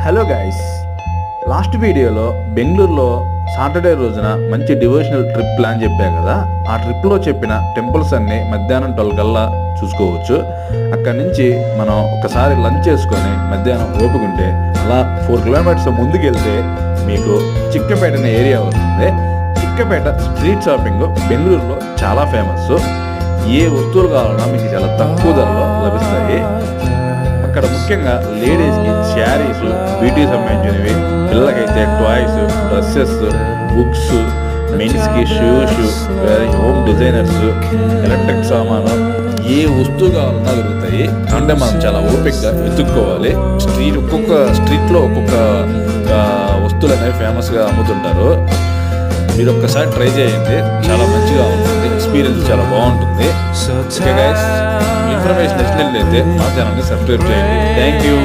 Hello guys, last వీడియోలో బెంగళూరులో Saturday రోజున మంచి డివోషనల్ ట్రిప్ ప్లాన్ చెప్పా కదా. ఆ ట్రిప్లో చెప్పిన టెంపుల్స్ అన్నీ మధ్యాహ్నం 12 కల్లా చూసుకోవచ్చు. అక్కడి నుంచి మనం ఒకసారి లంచ్ చేసుకొని మధ్యాహ్నం ఓపుకుంటే అలా 4 కిలోమీటర్స్ ముందుకెళ్తే మీకు చిక్కపేట అనే ఏరియా వస్తుంది. చిక్కపేట స్ట్రీట్ షాపింగ్ బెంగళూరులో చాలా ఫేమస్. ఏ వస్తువులు కావాలన్నా మీకు చాలా తక్కువ ధరలో లభిస్తాయి. అక్కడ ముఖ్యంగా లేడీస్కి శారీస్, బ్యూటీకి సంబంధించినవి, పిల్లలకైతే టాయ్స్, డ్రెస్సెస్, బుక్స్, మెన్స్కి షూస్, హోమ్ డిజైనర్స్, ఎలక్ట్రిక్ సామాను, ఏ వస్తువు కావాలన్నా దొరుకుతాయి. అంటే మనం చాలా ఓపికగా వెతుక్కోవాలి. ఒక్కొక్క స్ట్రీట్లో ఒక్కొక్క వస్తువులు అనేవి ఫేమస్గా అమ్ముతుంటారు. మీరు ఒక్కసారి ట్రై చేయండి, చాలా మంచిగా ఉంటుంది. ఎక్స్పీరియన్స్ చాలా బాగుంటుంది. ఓకే గైస్, ఇన్ఫర్మేషన్ నచ్చినట్లయితే మా ఛానల్ని సబ్స్క్రైబ్ చేయండి. Thank you.